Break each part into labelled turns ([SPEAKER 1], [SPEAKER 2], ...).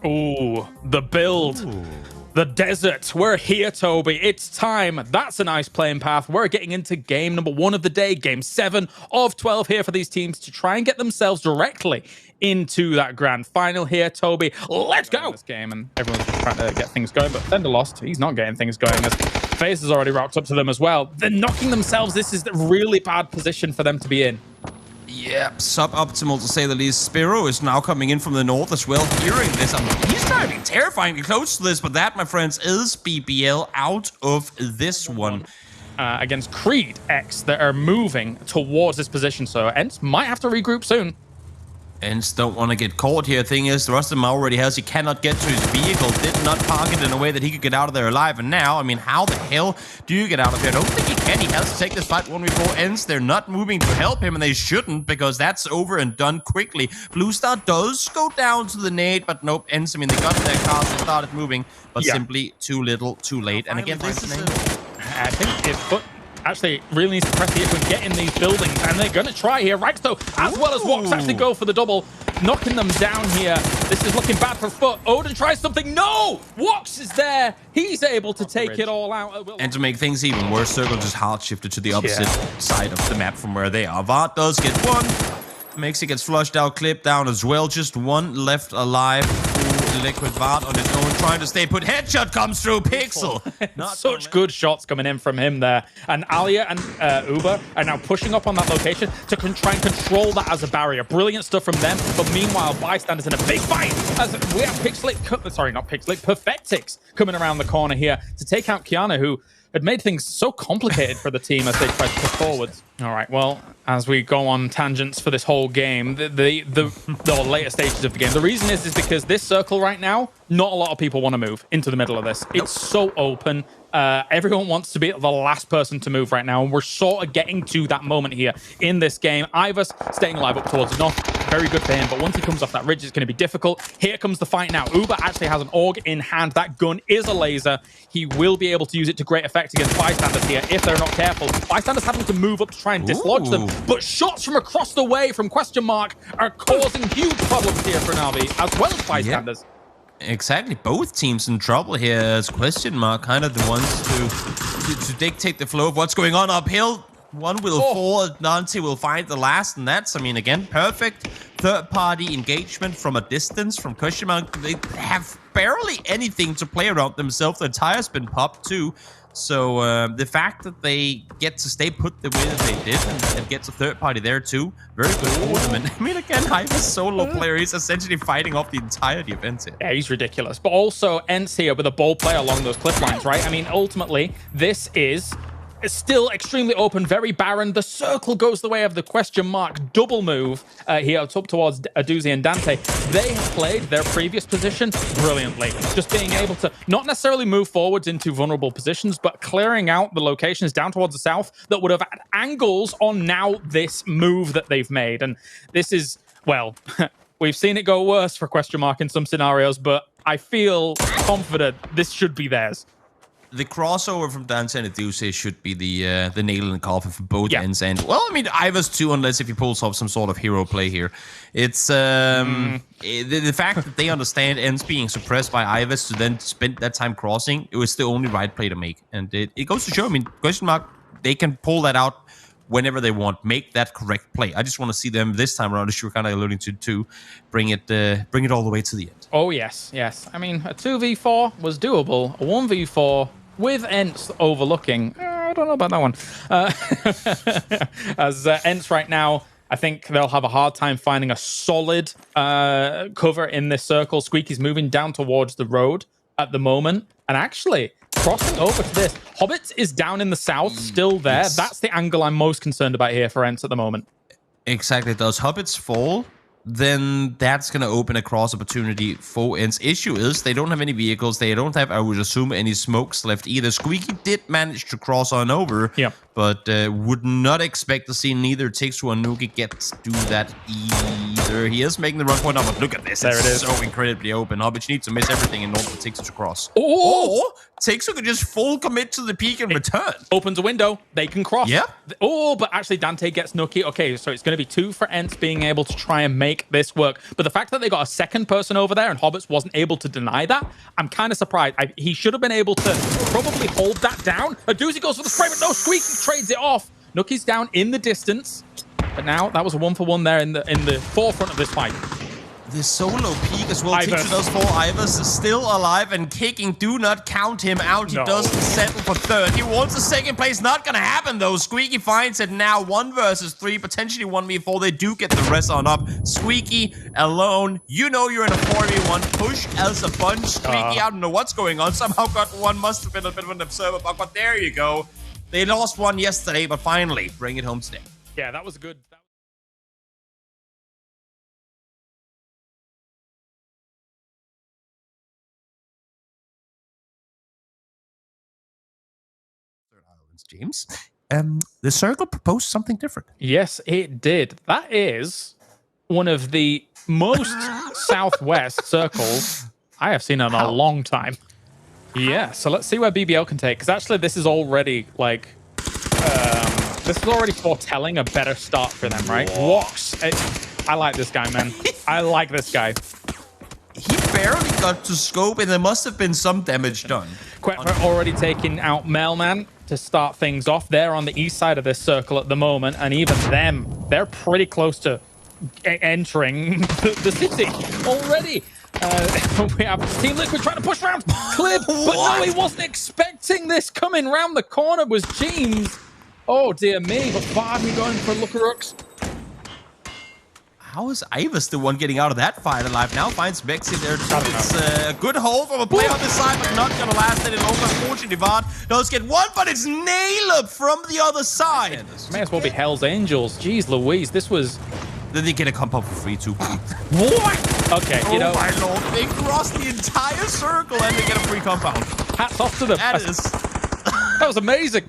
[SPEAKER 1] Ooh, the build.
[SPEAKER 2] Ooh.
[SPEAKER 1] The desert. We're here, Toby. It's time. That's a nice playing path. We're getting into game number 1 of the day, game 7 of 12 here for these teams to try and get themselves directly into that grand final here, Toby. Let's go. This game, and everyone's just trying to get things going, but Thunder lost. He's not getting things going as FaZe has already rocked up to them as well. They're knocking themselves. This is a really bad position for them to be in.
[SPEAKER 2] Yeah, suboptimal to say the least. Spiro is now coming in from the north as well, hearing this. He's driving terrifyingly close to this, but that, my friends, is BBL out of this one.
[SPEAKER 1] Against Creed X that are moving towards this position, so Ents might have to regroup soon.
[SPEAKER 2] Ents don't want to get caught here. Thing is, the rest of them already has. He cannot get to his vehicle. Did not park it in a way that he could get out of there alive. And now, I mean, how the hell do you get out of here? I don't think he can. He has to take this fight 1v4 Ents. They're not moving to help him, and they shouldn't, because that's over and done quickly. Blue Star does go down to the nade, but nope. Ents, I mean, they got in their cars, they started moving, but simply too little, too late. And again, this is
[SPEAKER 1] I think if Foot actually really needs to press the issue and get in these buildings, and they're going to try here. Right, though, as well as Wox actually go for the double, knocking them down here. This is looking bad for Foot. Odin tries something. No! Wox is there. He's able to take it all out.
[SPEAKER 2] And to make things even worse, Circle just hard shifted to the opposite side of the map from where they are. Vart does get one. Mexi gets flushed out, clipped down as well. Just one left alive. Liquid Vart on his own, trying to stay put. Headshot comes through. Pixel.
[SPEAKER 1] Not such good shots coming in from him there. And Alia and Uber are now pushing up on that location to try and control that as a barrier. Brilliant stuff from them. But meanwhile, Bystanders in a big fight as we have Perfectix coming around the corner here to take out Kiana, who had made things so complicated for the team as they tried to push forwards. All right, well, as we go on tangents for this whole game, the later stages of the game, the reason is because this circle right now, not a lot of people want to move into the middle of this. It's so open. Everyone wants to be the last person to move right now, and we're sort of getting to that moment here in this game. Ivers staying alive up towards the north. Very good for him, but once he comes off that ridge, it's going to be difficult. Here comes the fight now. Uber actually has an AUG in hand. That gun is a laser. He will be able to use it to great effect against Bystanders here if they're not careful. Bystanders having to move up to try and dislodge them, but shots from across the way from Question Mark are causing huge problems here for Navi, as well as Bystanders.
[SPEAKER 2] Exactly, both teams in trouble here as Question Mark kind of the ones to dictate the flow of what's going on uphill. One will fall, Dante will find the last, and that's, I mean, again, perfect third-party engagement from a distance from Question Mark. They have barely anything to play around themselves. Their tire's been popped too. So the fact that they get to stay put the way that they did and get to third party there too, very good for them. And I mean, again, Hype is solo player. He's essentially fighting off the entirety of Ents here.
[SPEAKER 1] Yeah, he's ridiculous. But also Ents here with a ball play along those cliff lines, right? I mean, ultimately, this is still extremely open, very barren. The circle goes the way of the Question Mark double move here up towards Aduzi and Dante. They have played their previous position brilliantly. Just being able to not necessarily move forwards into vulnerable positions, but clearing out the locations down towards the south that would have had angles on now this move that they've made. And this is, well, we've seen it go worse for Question Mark in some scenarios, but I feel confident this should be theirs.
[SPEAKER 2] The crossover from Dante and Aduce should be the nail in the coffin for both ends. And, well, I mean, Ivers too, unless if he pulls off some sort of hero play here. It's the fact that they understand Ends being suppressed by Ivers to then spend that time crossing, it was the only right play to make. And it goes to show, I mean, Question Mark, they can pull that out whenever they want, make that correct play. I just want to see them this time around, as you were kind of alluding to bring it all the way to the end.
[SPEAKER 1] Oh, yes, yes. I mean, a 2v4 was doable. A 1v4 with Ents overlooking, I don't know about that one. As Ents right now, I think they'll have a hard time finding a solid cover in this circle. Squeaky's moving down towards the road at the moment. And actually, crossing over to this. Hobbit is down in the south, still there. Yes. That's the angle I'm most concerned about here for Ents at the moment.
[SPEAKER 2] Exactly. Does Hobbits fall? Then that's going to open a cross opportunity for Ents. Issue is they don't have any vehicles. They don't have, I would assume, any smokes left either. Squeaky did manage to cross on over, but would not expect to see neither Tixu or Nuki get to do that either. He is making the run point up, but look at this.
[SPEAKER 1] There it is.
[SPEAKER 2] So incredibly open. Hobbit needs to miss everything in order for Tixu to cross.
[SPEAKER 1] Oh!
[SPEAKER 2] Tixu could just full commit to the peak and return.
[SPEAKER 1] Opens a window. They can cross.
[SPEAKER 2] Yeah.
[SPEAKER 1] Oh, but actually Dante gets Nuki. Okay, so it's going to be 2 for Ents being able to try and make make this work. But the fact that they got a second person over there and Hobbits wasn't able to deny that, I'm kind of surprised. He should have been able to probably hold that down. A doozy goes for the spray, but no, Squeaky trades it off. Nookie's down in the distance. But now that was a 1-for-1 there in the forefront of this fight.
[SPEAKER 2] The solo peak as well.
[SPEAKER 1] Ivers.
[SPEAKER 2] Teacher does fall. Ivers is still alive and kicking. Do not count him out. He doesn't settle for third. He wants a second place. Not going to happen, though. Squeaky finds it now. 1 versus 3, potentially 1v4. They do get the rest on up. Squeaky alone. You know you're in a 4v1. Push as a bunch. Squeaky, I don't know what's going on. Somehow got one. Must have been a bit of an observer bug, but there you go. They lost one yesterday, but finally bring it home today.
[SPEAKER 1] Yeah, that was a good...
[SPEAKER 2] James, the circle proposed something different.
[SPEAKER 1] Yes, it did. That is one of the most southwest circles I have seen in a long time. Yeah, so let's see where BBL can take, because actually this is already like this is already foretelling a better start for them, right? Walks. I like this guy, man. I like this guy.
[SPEAKER 2] He barely got to scope, and there must have been some damage done.
[SPEAKER 1] Quetver already taking out Mailman to start things off. They're on the east side of this circle at the moment, and even them, they're pretty close to entering the city already. We have Team Liquid trying to push around Clip, but no, he wasn't expecting this coming round the corner was Jeans. Oh, dear me, but Barney going for Lookarooks.
[SPEAKER 2] How is Ivers the one getting out of that fight alive? Now finds Mexi there too. It's a good hold from a play on this side, but not going to last any longer. Unfortunately, Vard does get one, but it's Nailed from the other side.
[SPEAKER 1] May as well be Hell's Angels. Jeez Louise, this was...
[SPEAKER 2] Then they get a compound for free too.
[SPEAKER 1] What? Okay, you know...
[SPEAKER 2] Oh my lord, they cross the entire circle and they get a free compound.
[SPEAKER 1] Hats off to them. That was amazing.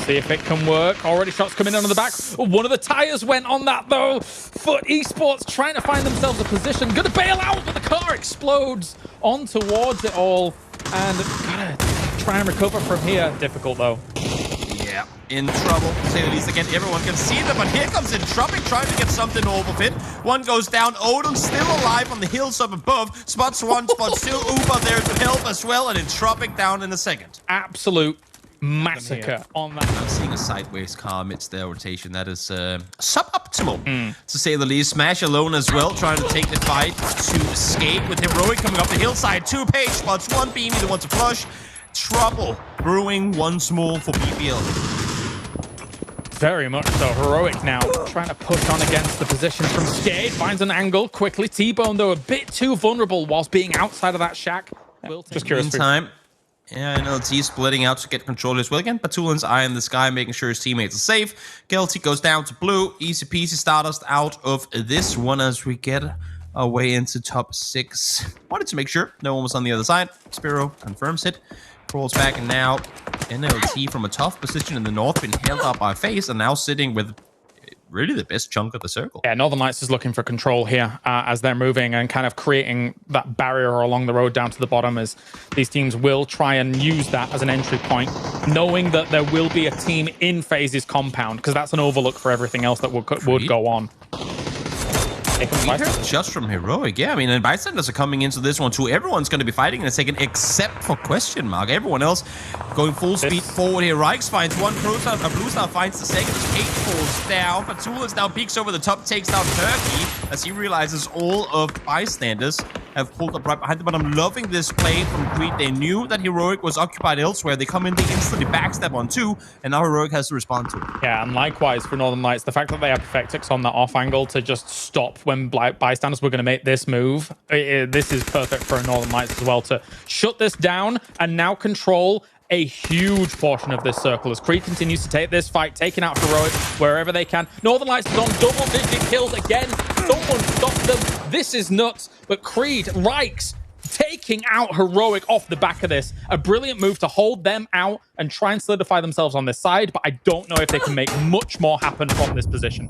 [SPEAKER 1] See if it can work. Already shots coming in on the back. One of the tires went on that, though. Foot Esports trying to find themselves a position. Gonna bail out, but the car explodes on towards it all. And gotta try and recover from here. Difficult, though.
[SPEAKER 2] Yeah, in trouble, to say the least. Again, everyone can see them, but here comes Entropic trying to get something over fit. One goes down. Odin still alive on the hills up above. Spots one, spots two. Uber there to help as well, and Entropic down in a second.
[SPEAKER 1] Absolute massacre on that.
[SPEAKER 2] I'm seeing a sideways car amidst their rotation. That is suboptimal, to say the least. Smash alone as well, trying to take the fight to escape with Heroic coming up the hillside. 2 page spots, 1 beam, either one to flush. Trouble brewing once more for BBL.
[SPEAKER 1] Very much so. Heroic now trying to push on against the position from Skade. Finds an angle quickly. T-Bone, though, a bit too vulnerable whilst being outside of that shack. Just curious.
[SPEAKER 2] Meantime, yeah, I know T splitting out to get control as well. Again, Batulin's eye in the sky, making sure his teammates are safe. Guilty goes down to blue. Easy peasy Stardust out of this one as we get our way into top 6. Wanted to make sure no one was on the other side. Spiro confirms it. Crawls back, and now NLT from a tough position in the north, been held up by FaZe, and now sitting with really the best chunk of the circle.
[SPEAKER 1] Yeah, Northern Lights is looking for control here as they're moving and kind of creating that barrier along the road down to the bottom, as these teams will try and use that as an entry point, knowing that there will be a team in FaZe's compound, because that's an overlook for everything else that would go on.
[SPEAKER 2] Just from Heroic, yeah. I mean, and bystanders are coming into this one too. Everyone's going to be fighting in a second, except for Question Mark. Everyone else going full speed forward here. Reichs finds one, Blue Star finds the second. Kate falls down. Patulus now peeks over the top, takes down Turkey as he realizes all of bystanders have pulled up right behind them. But I'm loving this play from Creed. They knew that Heroic was occupied elsewhere. They come in, they instantly backstep on 2, and now Heroic has to respond to it.
[SPEAKER 1] Yeah, and likewise for Northern Lights, the fact that they have Perfectix on that off angle to just stop when bystanders were going to make this move, this is perfect for Northern Lights as well to shut this down and now control a huge portion of this circle as Creed continues to take this fight, taking out Heroic wherever they can. Northern Lights is on double-digit kills again. Someone stop them. This is nuts. But Creed, Reichs, taking out Heroic off the back of this. A brilliant move to hold them out and try and solidify themselves on this side, but I don't know if they can make much more happen from this position.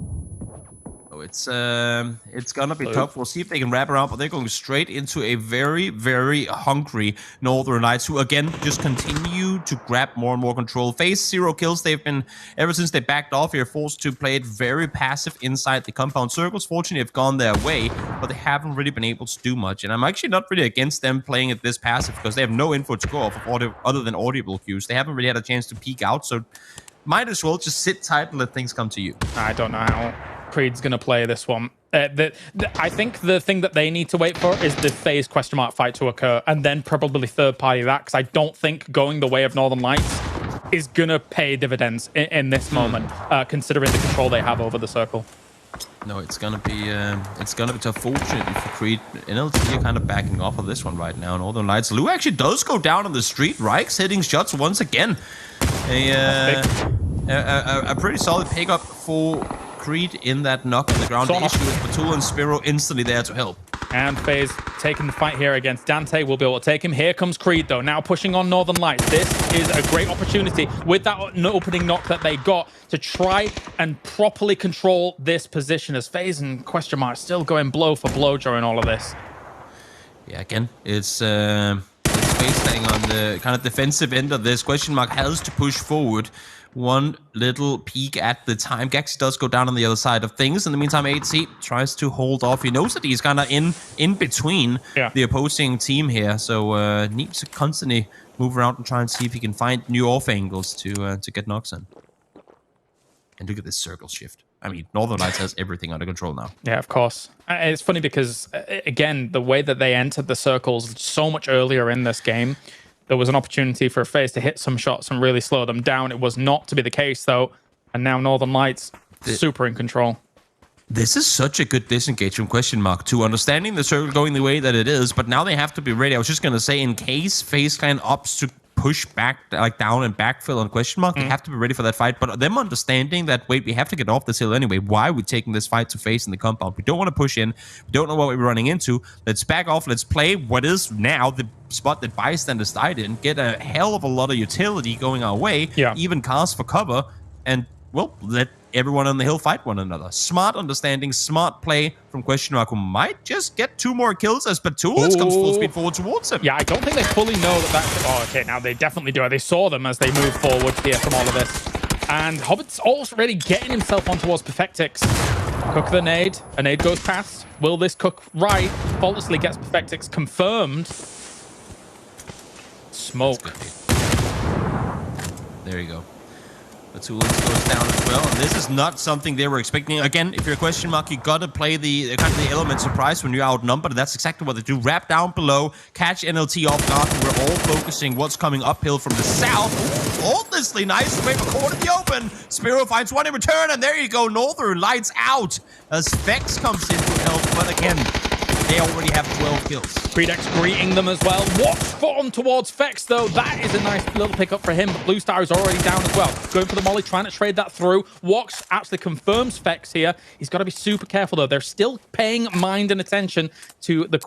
[SPEAKER 2] Oh, it's gonna be tough. We'll see if they can wrap around, but they're going straight into a very, very hungry Northern Lights, who again just continue to grab more and more control. FaZe 0 kills. They've been, ever since they backed off here, forced to play it very passive inside the compound circles. Fortunately, have gone their way, but they haven't really been able to do much. And I'm actually not really against them playing it this passive, because they have no info to go off of other than audible cues. They haven't really had a chance to peek out, so might as well just sit tight and let things come to you.
[SPEAKER 1] I don't know how Creed's going to play this one. I think the thing that they need to wait for is the FaZe ? Fight to occur, and then probably third party that, because I don't think going the way of Northern Lights is going to pay dividends in this moment, considering the control they have over the circle.
[SPEAKER 2] No, it's gonna be tough. Fortunately for Creed, NLT are kind of backing off of this one right now. Northern Lights. Lou actually does go down on the street. Reich's hitting shots once again. A pretty solid pickup for Creed in that knock on the ground. The issue is Batul and Spiro instantly there to help.
[SPEAKER 1] And FaZe taking the fight here against Dante. Will be able to take him. Here comes Creed, though, now pushing on Northern Lights. This is a great opportunity with that opening knock that they got to try and properly control this position, as FaZe and still going blow for blow during all of this.
[SPEAKER 2] Yeah, again, it's FaZe staying on the kind of defensive end of this. has to push forward one little peek at the time. Gaxi does go down on the other side of things. In the meantime, 8C tries to hold off. He knows that he's kind of in between the opposing team here, so needs to constantly move around and try and see if he can find new off angles to get knocks in. And look at this circle shift. I mean, Northern Lights has everything under control now. Yeah,
[SPEAKER 1] of course. It's funny because, again, the way that they entered the circles so much earlier in this game, there was an opportunity for FaZe to hit some shots and really slow them down. It was not to be the case, though. And now Northern Lights, super in control.
[SPEAKER 2] This is such a good disengage from to understanding the circle going the way that it is, but now they have to be ready. I was just going to say, in case FaZe Clan opts to push back, like down and backfill on they have to be ready for that fight. But them understanding that, wait, we have to get off this hill anyway. Why are we taking this fight to FaZe in the compound? We don't want to push in. We don't know what we're running into. Let's back off. Let's play what is now the spot that bystanders died in. Get a hell of a lot of utility going our way. Even cast for cover. And, well, let everyone on the hill fight one another. Smart understanding, smart play from who might just get 2 more kills as Batul comes full speed forward towards him.
[SPEAKER 1] Yeah, I don't think they fully know that that's... Oh, okay, now they definitely do. They saw them as they move forward here from all of this. And Hobbit's already getting himself on towards Perfectix. Cook the nade. A nade goes past. Will this cook right? Faultlessly gets Perfectix confirmed. Smoke.
[SPEAKER 2] There you go. Batul goes down as well, and this is not something they were expecting. Again, if you're a you gotta play the kind of the element surprise when you're outnumbered. That's exactly what they do. Wrap down below, catch NLT off guard, and we're all focusing what's coming uphill from the south. Faultlessly nice to make a court in the open. Spiro finds one in return, and there you go. Northern Lights out as Vex comes in to help, but again, they already have 12 kills.
[SPEAKER 1] Predex greeting them as well. What's on towards Vex, though? That is a nice little pickup for him, but Blue Star is already down as well. Going for the molly, trying to trade that through. Wox actually confirms Vex here. He's got to be super careful, though. They're still paying mind and attention to the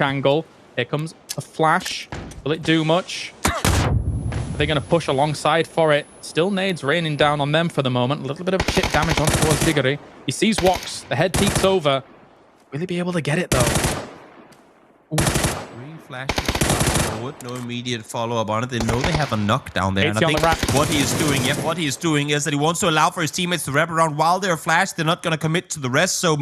[SPEAKER 1] angle. Here comes a flash. Will it do much? Are they going to push alongside for it? Still nades raining down on them for the moment. A little bit of chip damage on towards Diggory. He sees Wox. The head peeks over. Will he be able to get it, though?
[SPEAKER 2] Ooh. 3 flashes forward, no immediate follow-up on it. They know they have a knock down there. And I think what he is doing is that he wants to allow for his teammates to wrap around while they're flashed. They're not going to commit to the rest. So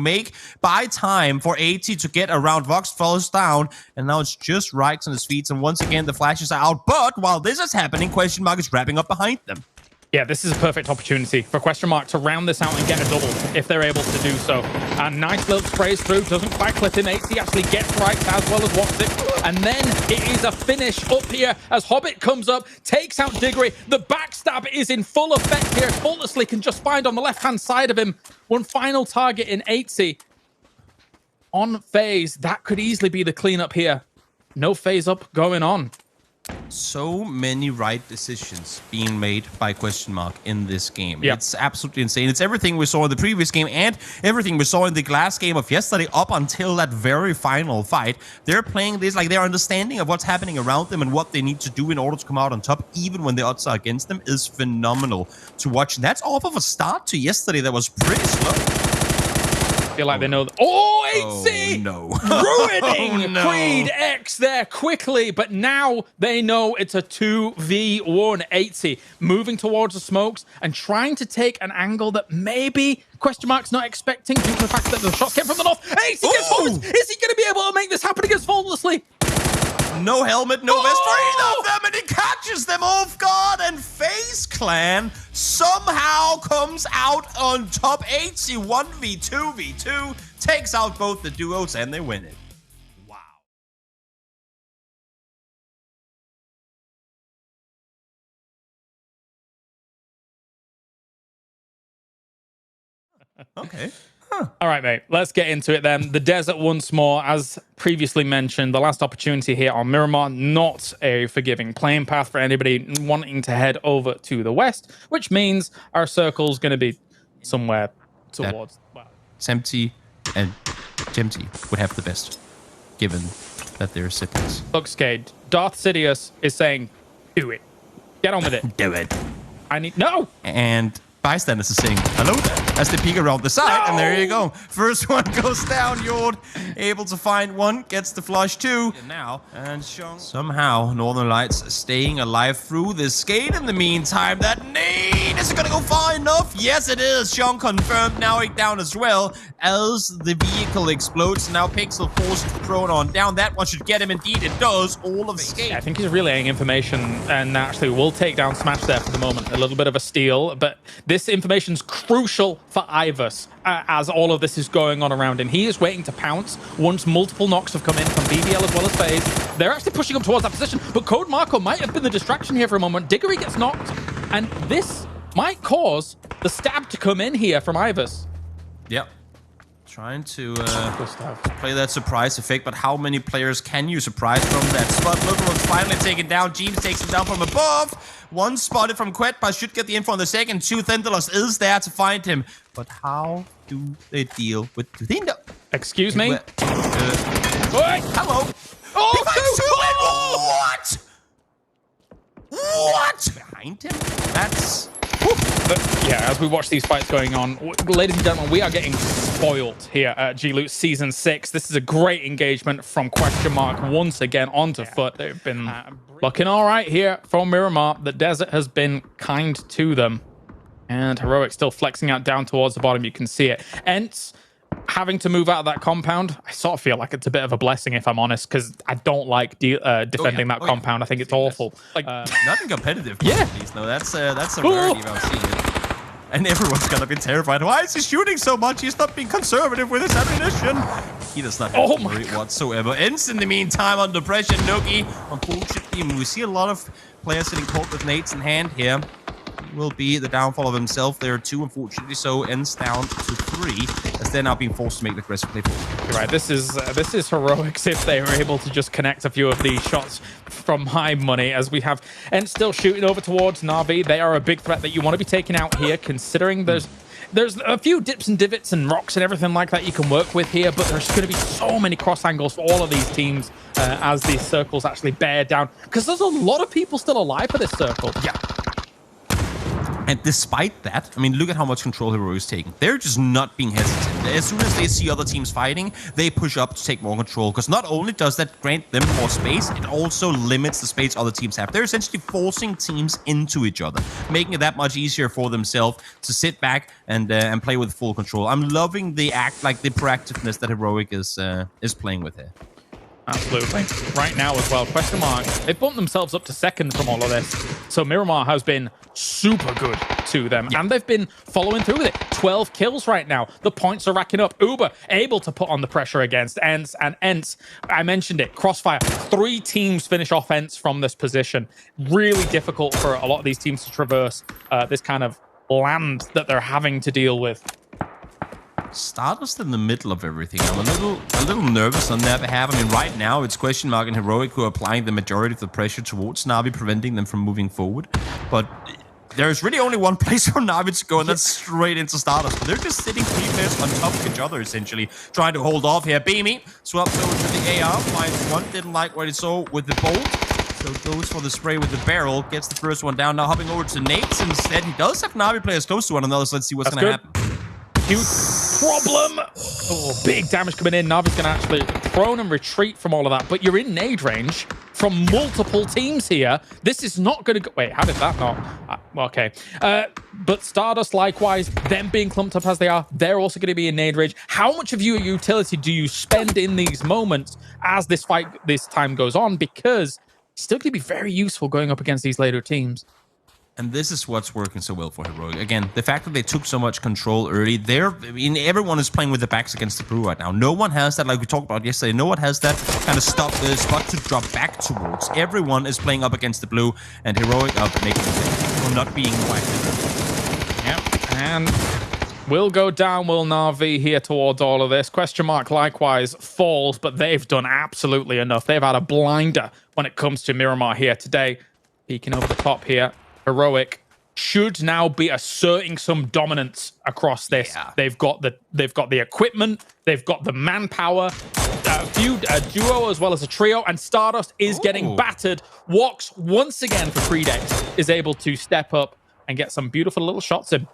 [SPEAKER 2] buy time for 80 to get around. Vox falls down, and now it's just Reichs on his feet. And once again, the flashes are out. But while this is happening, is wrapping up behind them.
[SPEAKER 1] Yeah, this is a perfect opportunity for to round this out and get a double if they're able to do so. And nice little sprays through, doesn't quite clip him. 80 actually gets right as well as Woxic. And then it is a finish up here as Hobbit comes up, takes out Diggory. The backstab is in full effect here. Faultlessly can just find on the left-hand side of him one final target in 80. On FaZe, that could easily be the cleanup here. No FaZe up going on.
[SPEAKER 2] So many right decisions being made by in this game.
[SPEAKER 1] Yep.
[SPEAKER 2] It's absolutely insane. It's everything we saw in the previous game and everything we saw in the glass game of yesterday up until that very final fight. They're playing this like they're understanding of what's happening around them and what they need to do in order to come out on top, even when the odds are against them, is phenomenal to watch. And that's off of a start to yesterday that was pretty slow.
[SPEAKER 1] feel like they know. Oh, 8C!
[SPEAKER 2] No.
[SPEAKER 1] Ruining
[SPEAKER 2] no.
[SPEAKER 1] Creed X there quickly, but now they know it's a 2v1. 8C moving towards the smokes and trying to take an angle that maybe question mark's not expecting due to the fact that the shots came from the north. 8C gets forward. Is he going to be able to make this happen against Faultlessly?
[SPEAKER 2] No helmet, no vest for either of them, and he catches them off guard, and FaZe Clan somehow comes out on top. 8C 1v2v2 takes out both the duos, and they win it. Wow. Okay.
[SPEAKER 1] All right, mate. Let's get into it then. The desert once more, as previously mentioned, the last opportunity here on Miramar, not a forgiving playing path for anybody wanting to head over to the west, which means our circle's going to be somewhere towards...
[SPEAKER 2] Empty and Tempty would have the best, given that they're siblings.
[SPEAKER 1] Look, Skade, Darth Sidious is saying, do it. Get on with it.
[SPEAKER 2] Do it.
[SPEAKER 1] I need... No!
[SPEAKER 2] And bystanders are saying hello there as they peek around the side, and there you go. First one goes down. Yord able to find one, gets the flush too. And now, and Sean somehow Northern Lights staying alive through this Skate. In the meantime, that nade is it gonna go far enough? Yes, it is. Sean confirmed now down as well as the vehicle explodes. Now Pixel forced prone on down. That one should get him. Indeed, it does. All of Skate.
[SPEAKER 1] I think he's relaying information, and actually will take down Smash there for the moment. A little bit of a steal, but this information is crucial for Ivus as all of this is going on around him. He is waiting to pounce once multiple knocks have come in from BBL as well as FaZe. They're actually pushing up towards that position, but Code Marco might have been the distraction here for a moment. Diggory gets knocked, and this might cause the stab to come in here from Ivus.
[SPEAKER 2] Yep. Trying to play that surprise effect, but how many players can you surprise from that spot? Look, finally taken down. Jeeves takes him down from above. One spotted from Quetpa, should get the info on the second. Two, Thendalos is there to find him. But how do they deal with Thunder?
[SPEAKER 1] Excuse me?
[SPEAKER 2] Hello.
[SPEAKER 1] Oh,
[SPEAKER 2] what? What? Behind him? That's...
[SPEAKER 1] But yeah, as we watch these fights going on, ladies and gentlemen, we are getting spoiled here at G-Loot Season 6. This is a great engagement from question mark once again onto foot. They've been looking all right here from Miramar. The desert has been kind to them. And Heroic still flexing out down towards the bottom. You can see it. Ents having to move out of that compound, I sort of feel like it's a bit of a blessing, if I'm honest, because I don't like defending that compound. I think it's awful. Like
[SPEAKER 2] nothing competitive.
[SPEAKER 1] Yeah.
[SPEAKER 2] No, that's a rarity if I've seen it. And everyone's gonna be terrified. Why is he shooting so much? He's not being conservative with his ammunition. He does not have to worry whatsoever. Ents in the meantime under pressure. Nogi, unfortunately, we see a lot of players sitting caught with nades in hand here. Will be the downfall of himself. There are two, unfortunately, so Ends down to 3 as they're now being forced to make the aggressive play forward.
[SPEAKER 1] You're right. This is Heroics if they were able to just connect a few of these shots from high money, as we have Ents still shooting over towards Na'Vi. They are a big threat that you want to be taking out here, considering there's a few dips and divots and rocks and everything like that you can work with here, but there's going to be so many cross angles for all of these teams as these circles actually bear down, because there's a lot of people still alive for this circle.
[SPEAKER 2] Yeah. And despite that, I mean, look at how much control Heroic is taking. They're just not being hesitant. As soon as they see other teams fighting, they push up to take more control. Because not only does that grant them more space, it also limits the space other teams have. They're essentially forcing teams into each other, making it that much easier for themselves to sit back and play with full control. I'm loving the the proactiveness that Heroic is playing with here.
[SPEAKER 1] Absolutely. Right now as well, question mark. They've bumped themselves up to second from all of this. So Miramar has been super good to them. Yeah. And they've been following through with it. 12 kills right now. The points are racking up. Uber able to put on the pressure against Ents. And Ents, I mentioned it, Crossfire. 3 teams finish off Ents from this position. Really difficult for a lot of these teams to traverse this kind of land that they're having to deal with.
[SPEAKER 2] Stardust in the middle of everything. I'm a little nervous on their behalf. I mean, right now it's question mark and Heroic who are applying the majority of the pressure towards Na'Vi, preventing them from moving forward. But there's really only one place for Na'Vi to go, and that's straight into Stardust. They're just sitting 3 players on top of each other, essentially, trying to hold off here. Beamy swaps over to the AR, finds one, didn't like what he saw with the bolt. So goes for the spray with the barrel, gets the first one down. Now hopping over to Nates instead. He does have Na'Vi players close to one another, so let's see what's going to happen.
[SPEAKER 1] huge problem. Oh, big damage coming in. Navi's going to actually prone and retreat from all of that. But you're in nade range from multiple teams here. This is not going to go... Wait, how did that not... okay. But Stardust, likewise, them being clumped up as they are, they're also going to be in nade range. How much of your utility do you spend in these moments as this fight, this time goes on? Because it's still going to be very useful going up against these later teams.
[SPEAKER 2] And this is what's working so well for Heroic. Again, the fact that they took so much control early, everyone is playing with the backs against the blue right now. No one has that, like we talked about yesterday, no one has that kind of spot to drop back towards. Everyone is playing up against the blue, and Heroic are making it, not being whacked.
[SPEAKER 1] Yep, and will go down, will Na'Vi here towards all of this. Question mark likewise falls, but they've done absolutely enough. They've had a blinder when it comes to Miramar here today. Peeking over the top here. Heroic should now be asserting some dominance across this. Yeah. They've got the equipment, they've got the manpower, a duo as well as a trio, and Stardust is getting battered. Wox once again for Predex is able to step up and get some beautiful little shots in.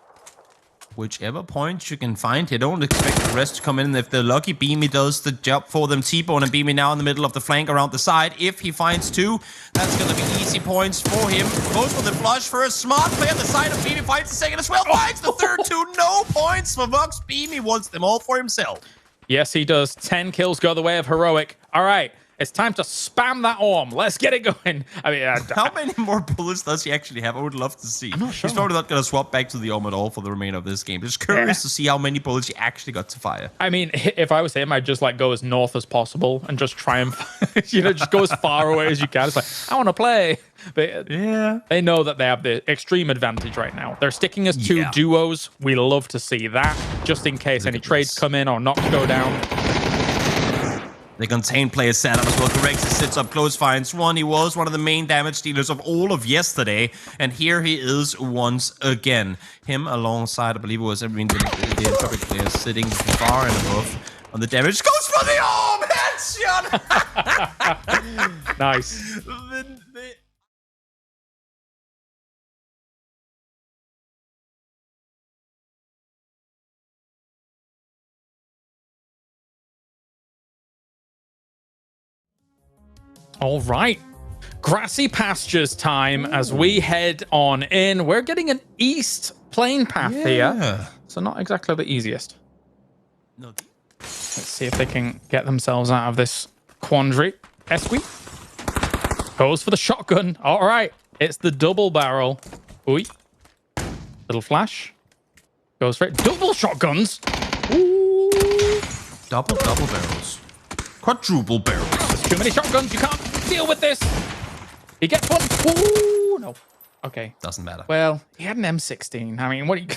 [SPEAKER 2] Whichever point you can find here. Don't expect the rest to come in. If they're lucky, Beamy does the job for them. T-Bone and Beamy now in the middle of the flank around the side. If he finds two, that's going to be easy points for him. Goes for the flush for a smart play on the side of Beamy. Finds the second as well. Finds the third two. No points for Vox. Beamy wants them all for himself.
[SPEAKER 1] Yes, he does. 10 kills go the way of Heroic. All right. It's time to spam that arm. Let's get it going. I mean,
[SPEAKER 2] how many more bullets does he actually have? I would love to see.
[SPEAKER 1] I'm not sure.
[SPEAKER 2] He's probably not going to swap back to the arm at all for the remainder of this game. Just curious to see how many bullets he actually got to fire.
[SPEAKER 1] I mean, if I was him, I'd just like go as north as possible and just try and, just go as far away as you can. It's like, I want to play. But yeah, they know that they have the extreme advantage right now. They're sticking as two duos. We love to see that, just in case any trades come in or knocks go down.
[SPEAKER 2] The contain player setup as well. Corrects, sits up close, finds one. He was one of the main damage dealers of all of yesterday, and here he is once again. Him alongside, I believe it was the topic player sitting far and above on the damage. Goes for the arm! Headshot!
[SPEAKER 1] Nice. All right, grassy pastures time as we head on in. We're getting an east plane path here, so not exactly the easiest.
[SPEAKER 2] No.
[SPEAKER 1] Let's see if they can get themselves out of this quandary. Esqui goes for the shotgun. All right, it's the double barrel. Ooh, little flash goes for it. Double shotguns. Ooh.
[SPEAKER 2] Double barrels. Quadruple barrels.
[SPEAKER 1] There's too many shotguns. You can't deal with this. He gets one. Ooh, no. Okay.
[SPEAKER 2] Doesn't matter.
[SPEAKER 1] Well, he had an M16. I mean, what do you...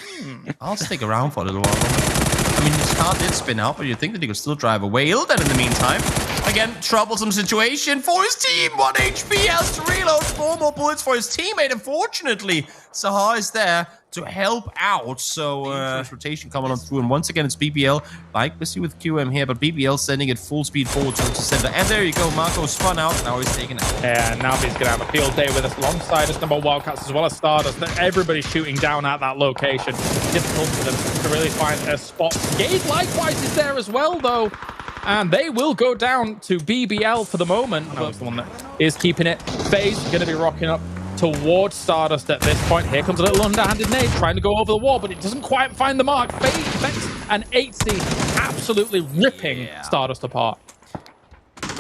[SPEAKER 2] I'll stick around for a little while. I mean, his car did spin out, but you'd think that he could still drive away. Ilden in the meantime. Again, troublesome situation for his team. 1 HP has to reload. 4 more bullets for his teammate. Unfortunately, Sahar is there to help out. So, rotation coming on through. And once again, it's BBL. Like we see with QM here, but BBL sending it full speed forward towards the center. And there you go. Marco spun out. Now he's taken out.
[SPEAKER 1] Yeah, now he's going to have a field day with us alongside us, number Wildcats, as well as Stardust. Everybody's shooting down at that location. Difficult for them to really find a spot. Gade likewise is there as well, though. And they will go down to BBL for the moment. No, it's the one that is keeping it. FaZe going to be rocking up towards Stardust at this point. Here comes a little underhanded nade trying to go over the wall, but it doesn't quite find the mark. FaZe and 8C absolutely ripping Stardust apart.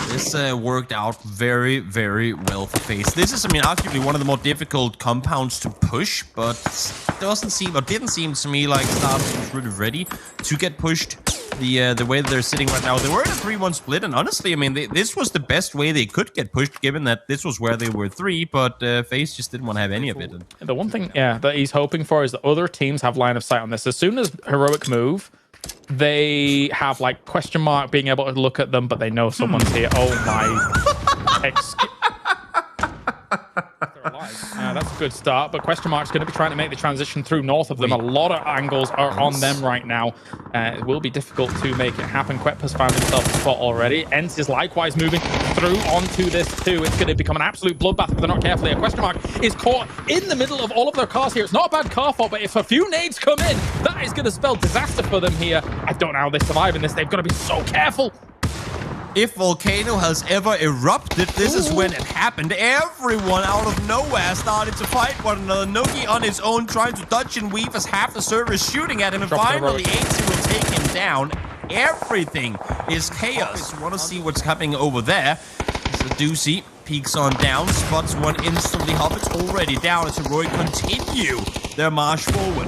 [SPEAKER 2] This worked out very, very well for FaZe. This is, I mean, arguably one of the more difficult compounds to push, but didn't seem to me like Stardust was really ready to get pushed. The way that they're sitting right now, they were in a 3-1 split, and honestly, I mean, this was the best way they could get pushed, given that this was where they were 3, but FaZe just didn't want to have any of it.
[SPEAKER 1] The one thing, that he's hoping for is that other teams have line of sight on this. As soon as Heroic move, they have, like, question mark being able to look at them, but they know someone's here. Oh, my... They're alive. That's good start, but Question Mark's going to be trying to make the transition through north of them. A lot of angles are on them right now. It will be difficult to make it happen. Quep has found himself a spot already. Ents is likewise moving through onto this too. It's going to become an absolute bloodbath if they're not careful here. Question Mark is caught in the middle of all of their cars here. It's not a bad car fault, but if a few nades come in, that is going to spell disaster for them here. I don't know how they survive in this. They've got to be so careful.
[SPEAKER 2] If Volcano has ever erupted, this is when it happened. Everyone out of nowhere started to fight one another. Nogi on his own trying to dodge and weave as half the server is shooting at him. And finally, 80 will take him down. Everything is chaos. You want to see what's happening over there. Doozy peeks on down, spots one instantly. Hobbit's already down as Heroic continue their march forward.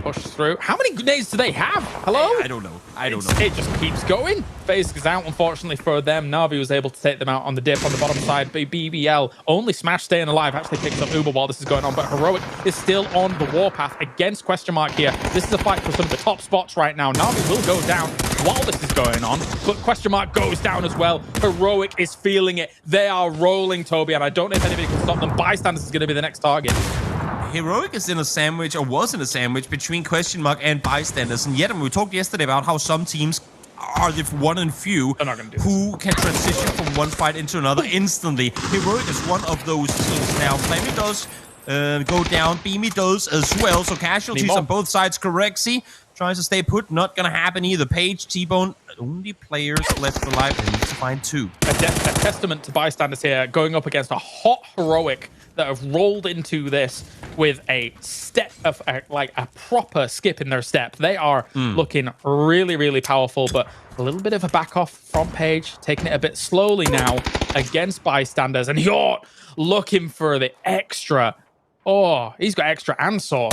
[SPEAKER 1] Push through. How many grenades do they have? Hello?
[SPEAKER 2] I don't know. I don't know.
[SPEAKER 1] It just keeps going. FaZe is out, unfortunately for them. Na'Vi was able to take them out on the dip on the bottom side. BBL only Smash staying alive. Actually picks up Uber while this is going on, but Heroic is still on the warpath against Question Mark here. This is a fight for some of the top spots right now. Na'Vi will go down while this is going on, but Question Mark goes down as well. Heroic is feeling it. They are rolling, Toby, and I don't know if anybody can stop them. Bystanders is going to be the next target.
[SPEAKER 2] Heroic is in a sandwich, or was in a sandwich, between Question Mark and Bystanders. And yet, we talked yesterday about how some teams are the one and few who can transition from one fight into another instantly. Heroic is one of those teams now. Flammy does go down. Beamy does as well. So casualties on both sides. Correxy tries to stay put. Not going to happen either. Page, T-Bone, only players left alive. They need to find two.
[SPEAKER 1] A testament to Bystanders here, going up against a hot Heroic that have rolled into this with a step of like a proper skip in their step. They are looking really, really powerful, but a little bit of a back off from Page, taking it a bit slowly now against Bystanders. And you're looking for the extra. Oh, he's got extra and sauce.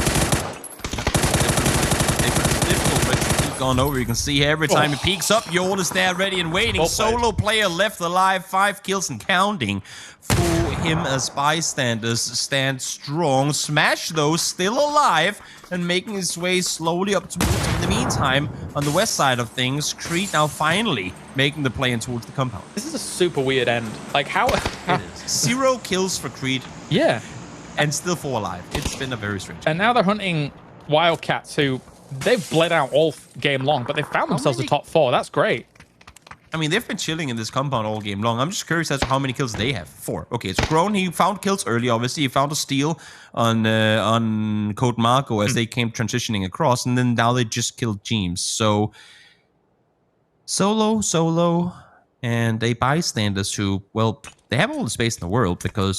[SPEAKER 2] Gone over. You can see here every time he peeks up, Yol is there ready and waiting. Solo player left alive, 5 kills and counting for him as Bystanders stand strong. Smash, though, still alive and making his way slowly up towards him. In the meantime, on the west side of things, Creed now finally making the play in towards the compound.
[SPEAKER 1] This is a super weird end. Like, how?
[SPEAKER 2] It is. 0 kills for Creed.
[SPEAKER 1] Yeah.
[SPEAKER 2] And still 4 alive. It's been a very strange.
[SPEAKER 1] And now they're hunting Wildcats, who they've bled out all game long, but they found themselves a top 4. That's great.
[SPEAKER 2] I mean, they've been chilling in this compound all game long. I'm just curious as to how many kills they have. 4. Okay, so Grown, he found kills early, obviously. He found a steal on Code Marco as they came transitioning across, and then now they just killed James. So, Solo, and they Bystanders who, well, they have all the space in the world because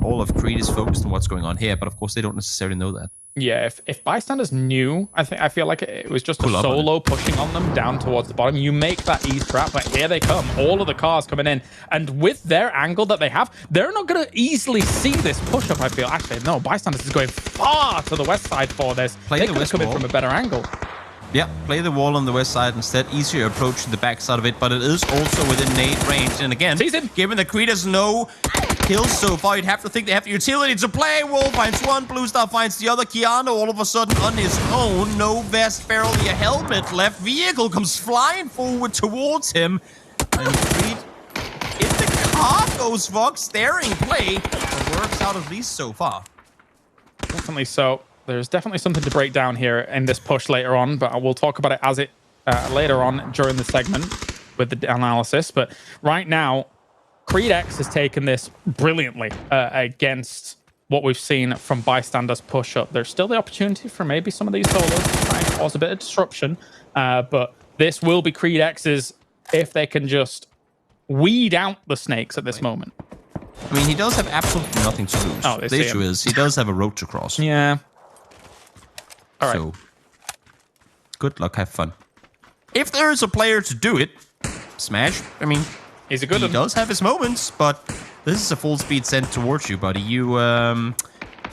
[SPEAKER 2] all of Creed is focused on what's going on here, but of course they don't necessarily know that.
[SPEAKER 1] Yeah, if Bystanders knew, I feel like it was just a solo pushing on them down towards the bottom. You make that ease trap, but here they come. All of the cars coming in. And with their angle that they have, they're not going to easily see this push-up, I feel. Actually, no, Bystanders is going far to the west side for this. They could come in from a better angle.
[SPEAKER 2] Yeah, play the wall on the west side instead. Easier approach to the back side of it, but it is also within nade range. And again, given that Creed has no kills so far, you'd have to think they have the utility to play. Wall finds one, Blue Star finds the other. Keanu all of a sudden on his own. No vest, barely a helmet left. Vehicle comes flying forward towards him. And Creed in the car goes Vox, staring play. It works out at least so far.
[SPEAKER 1] Definitely so. There's definitely something to break down here in this push later on, but we'll talk about it as it later on during the segment with the analysis. But right now, Creed X has taken this brilliantly against what we've seen from Bystanders push up. There's still the opportunity for maybe some of these solos to try and cause a bit of disruption, but this will be Creed X's if they can just weed out the snakes at this moment.
[SPEAKER 2] I mean, he does have absolutely nothing to lose.
[SPEAKER 1] Oh,
[SPEAKER 2] the issue is he does have a road to cross.
[SPEAKER 1] Yeah. All right.
[SPEAKER 2] So, good luck, have fun. If there is a player to do it, Smash, I mean,
[SPEAKER 1] he's a good one.
[SPEAKER 2] He does have his moments, but this is a full speed send towards you, buddy. You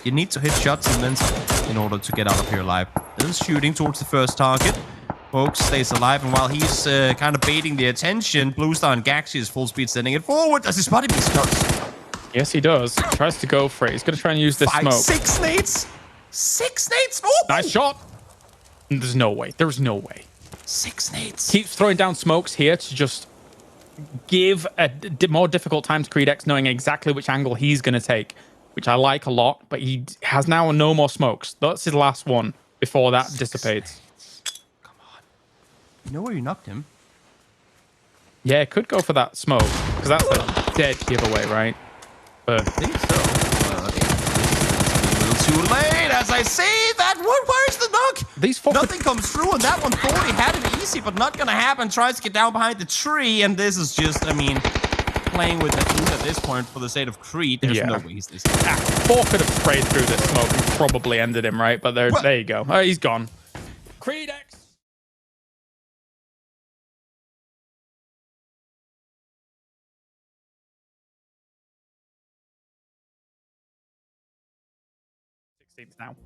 [SPEAKER 2] need to hit shots and then some in order to get out of here alive. Is shooting towards the first target. Folks stays alive, and while he's kind of baiting the attention, Blue Star and Gaxi is full speed sending it forward. Does his body be starts?
[SPEAKER 1] Yes, he does. Tries to go for it. He's going to try and use this smoke.
[SPEAKER 2] 6 nades. 6 nades. Oh!
[SPEAKER 1] Nice shot. There's no way. There's no way.
[SPEAKER 2] 6 nades.
[SPEAKER 1] Keeps throwing down smokes here to just give a more difficult time to Creed X, knowing exactly which angle he's going to take. which I like a lot, but he has now no more smokes. That's his last one before that dissipates.
[SPEAKER 2] Come on. You know where you knocked him?
[SPEAKER 1] Yeah, it could go for that smoke, because that's a dead giveaway, right? But
[SPEAKER 2] I think so. A little too late, as I say that one. Where's the knock? Nothing comes through, and that one thought he had it easy, but not gonna happen. Tries to get down behind the tree, and this is just, I mean, playing with the food at this point for the sake of Creed. There's no way he's this.
[SPEAKER 1] 4 could have sprayed through this smoke and probably ended him, right? But there you go. Oh, he's gone. Creed X. Now.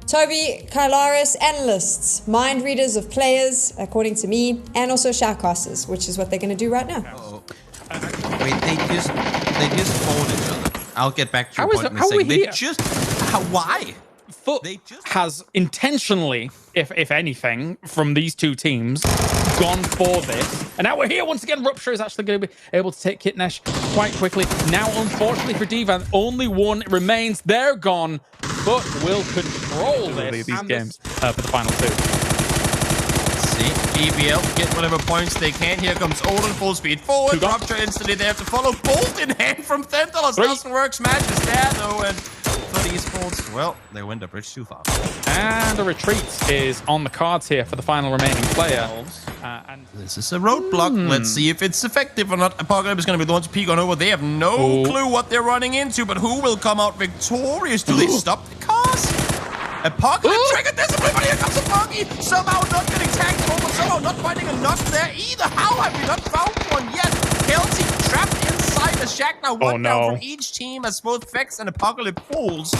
[SPEAKER 3] Toby, Kylaris, analysts, mind readers of players, according to me, and also shoutcasters, which is what they're going to do right now.
[SPEAKER 2] Wait, they just fought each other. I'll get back to your point in a second. They just why?
[SPEAKER 1] Foot has intentionally, if anything, from these two teams, gone for this. And now we're here once again. Rupture is actually going to be able to take Kitnesh quite quickly. Now, unfortunately for Divan, only one remains. They're gone, but will control these games for the final 2.
[SPEAKER 2] See, BBL get whatever points they can. Here comes Odin full speed forward. Rupture instantly there to follow. Bolt in hand from $10. Doesn't work. Smash is there though, and for these sports, well, they went the bridge too far.
[SPEAKER 1] And a retreat is on the cards here for the final remaining player. And
[SPEAKER 2] this is a roadblock. Let's see if it's effective or not. Apocalypse is going to be the one to peek on over. They have no clue what they're running into, but who will come out victorious? Do they stop the cars? Apocalypse triggered discipline, but here comes a Foggy. Somehow not getting tagged over, somehow not finding a knock there either. How have we not found one yet? Kelsey trapped inside the shack. Now one down from each team as both Vex and Apocalypse falls.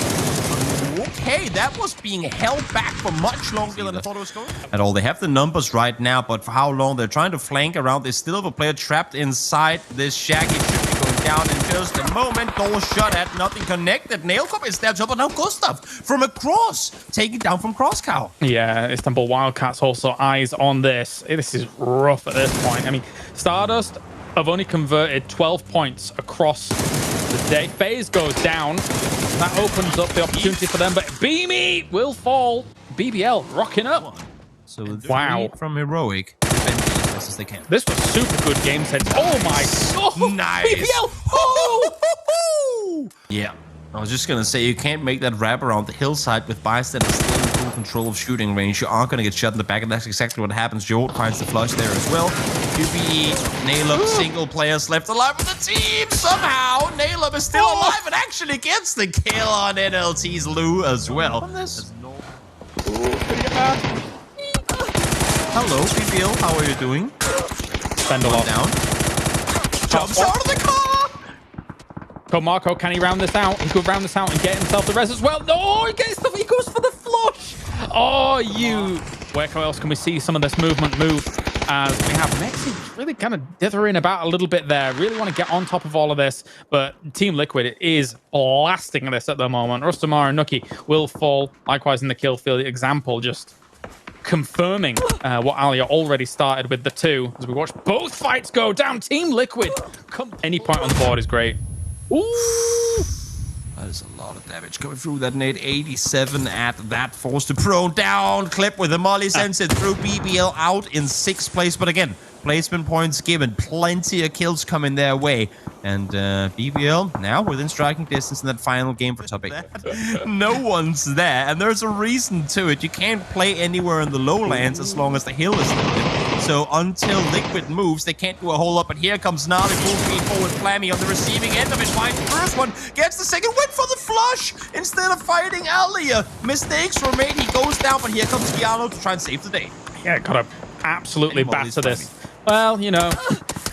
[SPEAKER 2] Okay, that was being held back for much longer than I thought it was going. At all, they have the numbers right now, but for how long? They're trying to flank around. They still have a player trapped inside this shack. It should be going down in just a moment. Door shut at, nothing connected. Nailcop is there, but now Gustav from across, taking down from Crosscow.
[SPEAKER 1] Yeah, Istanbul Wildcats also eyes on this. This is rough at this point. I mean, Stardust have only converted 12 points across the day. FaZe goes down. That opens up the opportunity for them, but Beamy will fall. BBL rocking up.
[SPEAKER 2] So from Heroic, defending as best as they can.
[SPEAKER 1] This was super good game sense. Oh my god!
[SPEAKER 2] Nice.
[SPEAKER 1] BBL! Oh!
[SPEAKER 2] Yeah. I was just going to say, you can't make that wrap around the hillside with bystanders still in full control of shooting range. You are going to get shot in the back, and that's exactly what happens. Jort finds the flush there as well. QBE, Nailub, single players left alive with the team. Somehow, Nailub is still alive and actually gets the kill on NLT's Lou as well. Hello, BBL. How are you doing?
[SPEAKER 1] Spend a lot
[SPEAKER 2] down. Jumps out of the car.
[SPEAKER 1] Marco, can he round this out? He could round this out and get himself the res as well. No, he goes for the flush. Oh, you. Where else can we see some of this movement move? As we have Mexi really kind of dithering about a little bit there. Really want to get on top of all of this, but Team Liquid is blasting this at the moment. Rustamar and Nuki will fall. Likewise in the kill field example, just confirming what Alia already started with the 2. As we watch both fights go down. Team Liquid, any point on the board is great. Ooh.
[SPEAKER 2] That is a lot of damage coming through that nade. 87 at that. Forced to prone down. Clip with the molly sends it through. BBL out in 6th place. But again, placement points given. Plenty of kills coming their way. And BBL now within striking distance in that final game for top 8. No one's there. And there's a reason to it. You can't play anywhere in the lowlands as long as the hill is lifted. So until Liquid moves, they can't do a whole lot. But here comes Gnarly full speed forward. Flammy on the receiving end of it. Finds the first one. Gets the second. Went for the flush instead of fighting Alia. Mistakes were made. He goes down. But here comes Giano to try and save the day.
[SPEAKER 1] Yeah, gotta absolutely batter this. Well, you know,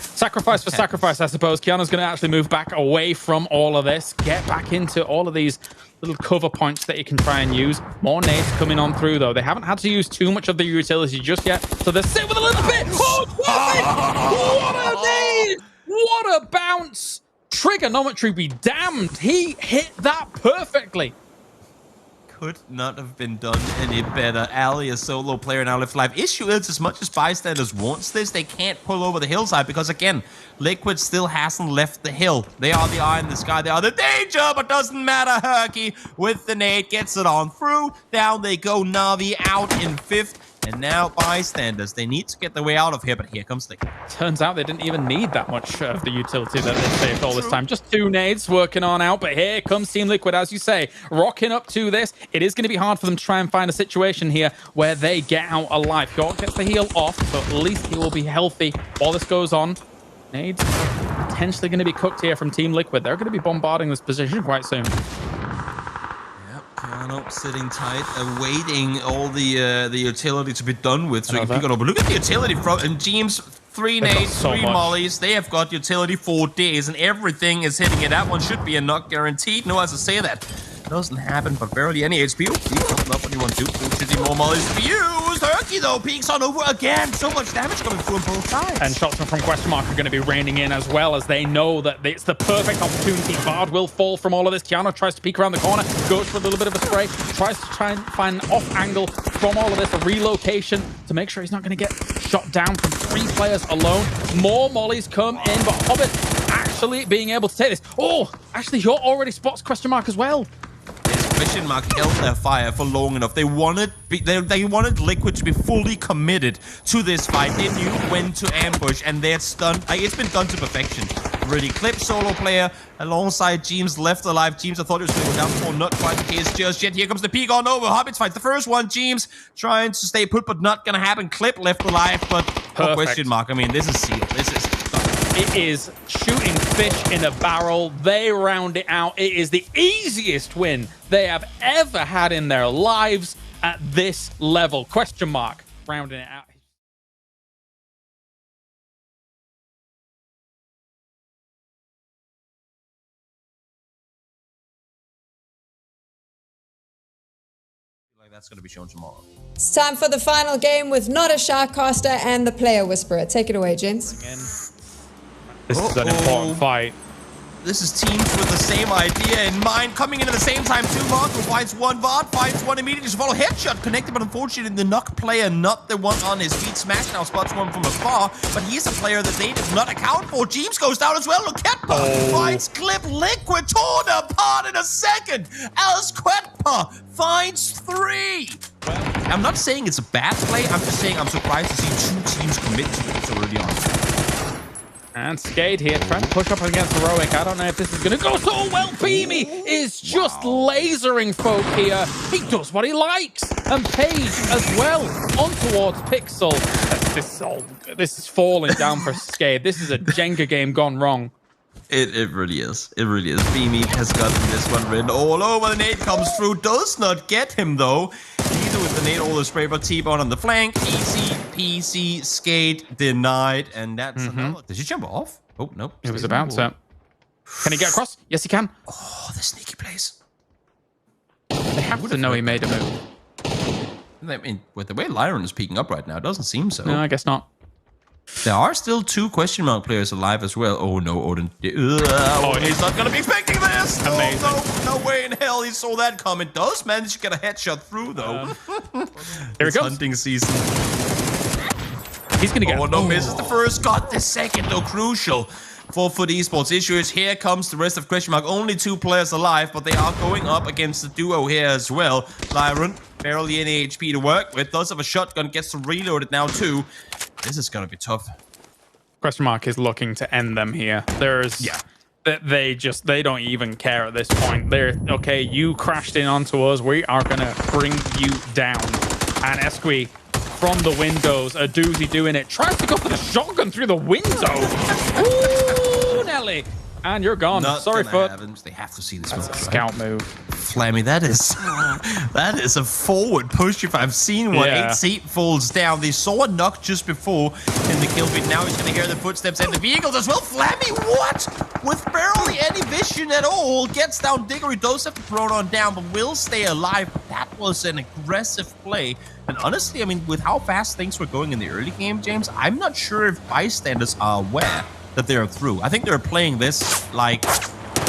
[SPEAKER 1] sacrifice for sacrifice, I suppose. Keanu's going to actually move back away from all of this. Get back into all of these little cover points that you can try and use. More nades coming on through, though. They haven't had to use too much of the utility just yet. So they're sitting with a little bit. Oh, what a nade! What a bounce! Trigonometry be damned. He hit that perfectly.
[SPEAKER 2] could not have been done any better. Ali, a solo player, now left alive. Issue is, as much as bystanders wants this, they can't pull over the hillside because, again, Liquid still hasn't left the hill. They are the eye in the sky. They are the danger, but doesn't matter. Herky with the nade gets it on through. Down they go. Na'Vi out in 5th. And now bystanders, they need to get their way out of here, but here comes Liquid.
[SPEAKER 1] Turns out they didn't even need that much of the utility that they saved all this time. Just 2 nades working on out, but here comes Team Liquid, as you say, rocking up to this. It is going to be hard for them to try and find a situation here where they get out alive. York gets the heal off, so at least he will be healthy while this goes on. Nades potentially going to be cooked here from Team Liquid. They're going to be bombarding this position quite soon.
[SPEAKER 2] Piano sitting tight, awaiting all the utility to be done with, so you can pick it up. But look at the utility from and James. 3 nades, 3 mollies. They have got utility for days, and everything is hitting it. That one should be a knock guaranteed. No, as I say that. Doesn't happen, but barely any HP. Open up when you want to. Should be more mollies to be used. Herky, though, peeks on over again. So much damage coming through on both sides.
[SPEAKER 1] And shots from Question Mark are going to be raining in as well, as they know that it's the perfect opportunity. Bard will fall from all of this. Kiana tries to peek around the corner, goes for a little bit of a spray, tries to try and find an off angle from all of this, a relocation to make sure he's not going to get shot down from 3 players alone. More mollies come in, but Hobbit actually being able to take this. Oh, actually, he already spots Question Mark as well.
[SPEAKER 2] Question Mark held their fire for long enough. They wanted Liquid to be fully committed to this fight. They knew when to ambush, and they're stunned. It's been done to perfection. Really clipped solo player alongside James left alive. James, I thought it was going to go down for, not quite the case just yet. Here comes the peek on over. Hobbits fight the first one. James trying to stay put, but not going to happen. Clip left alive, but Question Mark. I mean, this is sealed. This is
[SPEAKER 1] It is shooting fish in a barrel. They round it out. It is the easiest win they have ever had in their lives at this level. Question Mark rounding it out.
[SPEAKER 2] That's going to be shown tomorrow.
[SPEAKER 3] It's time for the final game with not a Sharkcaster and the Player Whisperer. Take it away, James.
[SPEAKER 1] Again. This is an important fight.
[SPEAKER 2] This is teams with the same idea in mind, coming in at the same time. 2 Mark who finds 1 Vard, finds 1 immediately. Just follow headshot connected, but unfortunately the knock player, not the one on his feet. Smash now spots 1 from afar, but he's a player that they did not account for. James goes down as well. Luketpa finds Clip. Liquid torn apart in a second. Alice Quetpa finds 3. Well, I'm not saying it's a bad play. I'm just saying I'm surprised to see 2 teams commit to it so early on.
[SPEAKER 1] And Skade here trying to push up against Heroic. I don't know if this is going to go so well. Beamy is just lasering folk here. He does what he likes. And Paige as well on towards Pixel. This is falling down for Skade. This is a Jenga game gone wrong.
[SPEAKER 2] It really is. It really is. Beamy has gotten this one written all over. The nade comes through. Does not get him, though. Either with the nade or the spray, but T-Bone on the flank. Easy PC. Skate denied. And that's another. Did you jump off? Oh, no.
[SPEAKER 1] It was about to. Can he get across? Yes, he can.
[SPEAKER 2] Oh, the sneaky plays.
[SPEAKER 1] They have to know he made a move.
[SPEAKER 2] I mean, with the way Lyron is peeking up right now, it doesn't seem so.
[SPEAKER 1] No, I guess not.
[SPEAKER 2] There are still 2 Question Mark players alive as well. Oh no, Odin. He's not going to be expecting this.
[SPEAKER 1] Amazing.
[SPEAKER 2] No way in hell he saw that coming. Does manage to get a headshot through, though.
[SPEAKER 1] Here he goes.
[SPEAKER 2] Hunting season.
[SPEAKER 1] He's going to get.
[SPEAKER 2] Oh no, misses the first. Got the second, though. Crucial for Foot Esports. Issue is here comes the rest of Question Mark. Only 2 players alive, but they are going up against the duo here as well. Lyron, barely any HP to work with. Does have a shotgun, gets to reload it now too. This is going to be tough.
[SPEAKER 1] Question Mark is looking to end them here. They don't even care at this point. They're okay. You crashed in onto us. We are going to bring you down. And Esqui from the windows, a doozy doing it. Tries to go for the shotgun through the window. Ooh, Nelly. And you're gone. Sorry, Foot.
[SPEAKER 2] They have to see this.
[SPEAKER 1] That's a scout move.
[SPEAKER 2] Flammy, that is a forward push if I've seen one. Yeah. 8 falls down. They saw a knock just before in the kill feed. Now he's going to hear the footsteps and the vehicles as well. Flammy, what? With barely any vision at all, gets down. Diggory does have to throw it on down, but will stay alive. That was an aggressive play. And honestly, I mean, with how fast things were going in the early game, James, I'm not sure if bystanders are aware that they're through. I think they're playing this like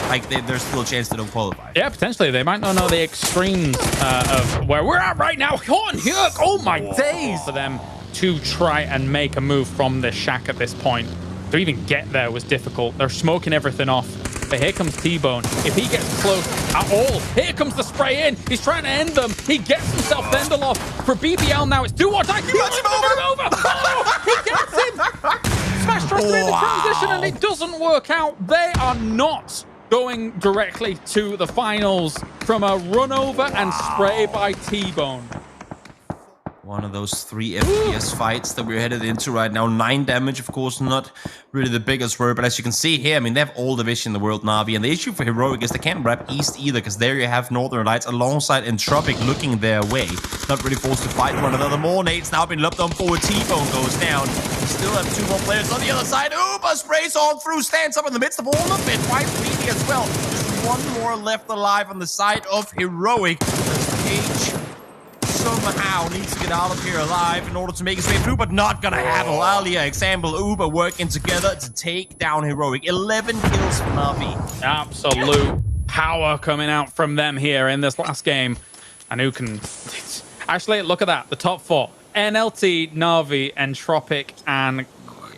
[SPEAKER 2] like there's still a chance they don't qualify.
[SPEAKER 1] Yeah, potentially. They might not know the extremes of where we're at right now. Horn Hyuk, oh my days! For them to try and make a move from this shack at this point. To even get there was difficult. They're smoking everything off. But here comes T-Bone. If he gets close at all, here comes the spray in. He's trying to end them. He gets himself Vendel off. For BBL now, it's do or die. He runs him over. Oh, he gets him. Smash tries to make the transition and it doesn't work out. They are not going directly to the finals from a run over and spray by T-Bone.
[SPEAKER 2] One of those 3 FPS fights that we're headed into right now. 9 damage, of course, not really the biggest word, but as you can see here, I mean, they have all the vision in the world, Na'Vi, and the issue for Heroic is they can't wrap East either, because there you have Northern Lights alongside Entropic looking their way. Not really forced to fight one another. More nades now been lobbed on forward. T-Bone goes down. We still have 2 more players on the other side. Uber sprays on through, stands up in the midst of all of it. Quite speedy as well. Just 1 more left alive on the side of Heroic. Cage somehow needs to get out of here alive in order to make his way through, but not gonna happen. Alia, example, Uber working together to take down Heroic. 11 kills for Na'Vi.
[SPEAKER 1] Absolute power coming out from them here in this last game. And who can... Actually, look at that. The top 4. NLT, Na'Vi, Entropic, and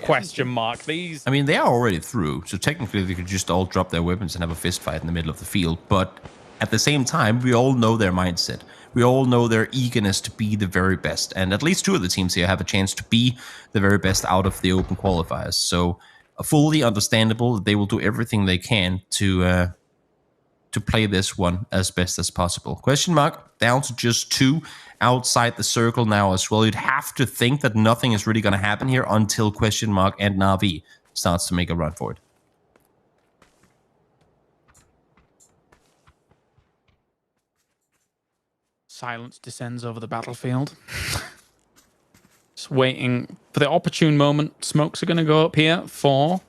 [SPEAKER 1] question mark. These...
[SPEAKER 2] I mean, they are already through, so technically they could just all drop their weapons and have a fist fight in the middle of the field. But at the same time, we all know their mindset. We all know their eagerness to be the very best. And at least 2 of the teams here have a chance to be the very best out of the open qualifiers. So fully understandable that they will do everything they can to play this one as best as possible. Question mark, down to just 2 outside the circle now as well. You'd have to think that nothing is really going to happen here until question mark and Na'Vi starts to make a run for it.
[SPEAKER 1] Silence descends over the battlefield. Just waiting for the opportune moment. Smokes are going to go up here for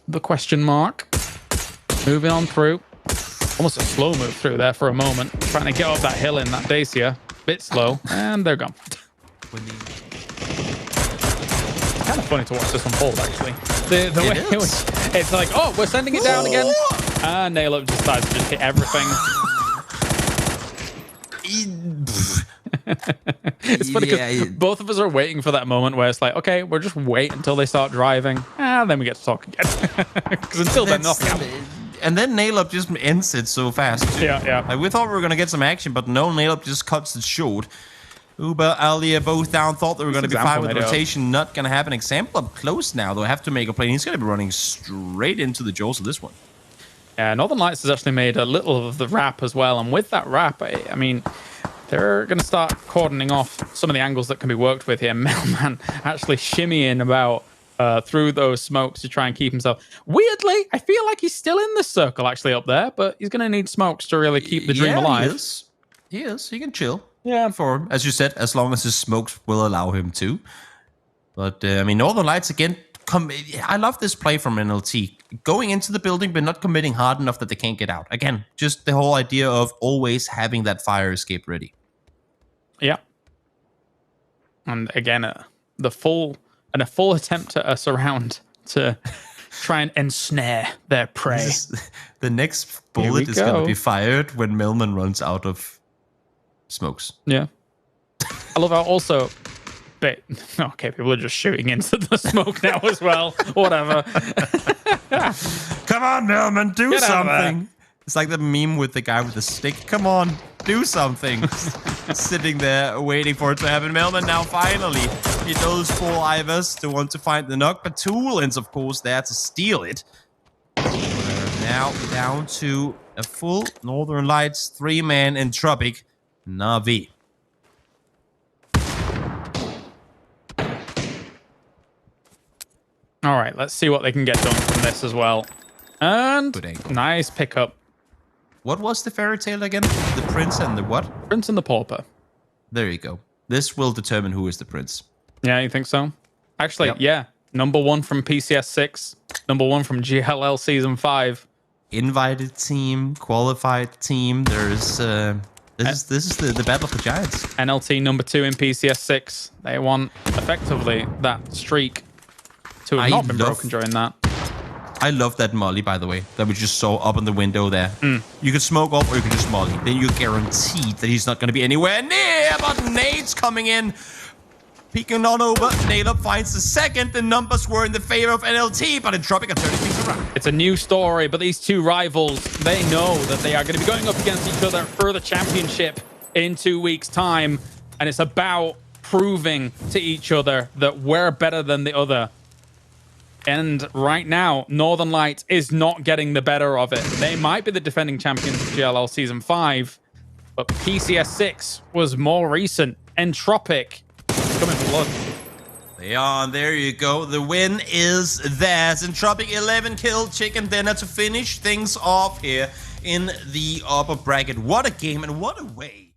[SPEAKER 1] the question mark. Moving on through. Almost a slow move through there for a moment. Trying to get up that hill in that Dacia. Bit slow. And they're gone. Kind of funny to watch this unfold, actually. The way it was, it's like, oh, we're sending it down again. And Nail Up just decides to just hit everything. It's funny because both of us are waiting for that moment where it's like, okay, we'll just wait until they start driving, and then we get to talk again. Because until then, nothing happens.
[SPEAKER 2] And then Nail Up just ends it so fast.
[SPEAKER 1] Yeah.
[SPEAKER 2] Like, we thought we were going to get some action, but no, Nail Up just cuts it short. Uber, Alia both down, thought they were going to be fine with the rotation. Not going to happen. Example up close now, though. Have to make a play. He's going to be running straight into the jaws of this one.
[SPEAKER 1] Yeah, Northern Lights has actually made a little of the wrap as well. And with that wrap, I mean, they're going to start cordoning off some of the angles that can be worked with here. Mailman actually shimmying about through those smokes to try and keep himself. Weirdly, I feel like he's still in this circle actually up there, but he's going to need smokes to really keep the dream alive.
[SPEAKER 2] He is. He can chill.
[SPEAKER 1] Yeah.
[SPEAKER 2] For, as you said, as long as his smokes will allow him to. But, I mean, Northern Lights, again, I love this play from NLT. Going into the building, but not committing hard enough that they can't get out. Again, just the whole idea of always having that fire escape ready. Yeah.
[SPEAKER 1] And again, a full attempt at a surround to try and ensnare their prey.
[SPEAKER 2] The next bullet is going to be fired when Melman runs out of smokes. Yeah.
[SPEAKER 1] I love how also... But, okay, people are just shooting into the smoke now as well. Whatever.
[SPEAKER 2] Come on, Melman, do something. It's like the meme with the guy with the stick. Come on, do something. Sitting there waiting for it to happen. Melman now finally, he knows for Ivers to want to find the knock, but Toolins, of course, there to steal it. We're now down to a full Northern Lights 3-man Entropic Na'Vi.
[SPEAKER 1] All right, let's see what they can get done from this as well. And nice pickup.
[SPEAKER 2] What was the fairy tale again? The prince and the what?
[SPEAKER 1] Prince and the pauper.
[SPEAKER 2] There you go. This will determine who is the prince.
[SPEAKER 1] Yeah, you think so? Actually, yeah. Number 1 from PCS 6. Number 1 from GLL Season 5.
[SPEAKER 2] Invited team, qualified team. There's... This is the battle for giants.
[SPEAKER 1] NLT number 2 in PCS 6. They want, effectively, that streak to have not been broken during that.
[SPEAKER 2] I love that molly, by the way, that we just saw up in the window there. You can smoke up or you can just molly. Then you're guaranteed that he's not going to be anywhere near. But Nate's coming in. Peeking on over. Nate finds the second. The numbers were in the favor of NLT, but Entropic are turning things around.
[SPEAKER 1] It's a new story, but these two rivals, they know that they are going to be going up against each other for the championship in 2 weeks' time. And it's about proving to each other that we're better than the other. And right now, Northern Lights is not getting the better of it. They might be the defending champions of GLL Season 5, but PCS6 was more recent. Entropic coming for blood.
[SPEAKER 2] They are, and there you go. The win is theirs. Entropic 11 kill chicken dinner to finish things off here in the upper bracket. What a game and what a way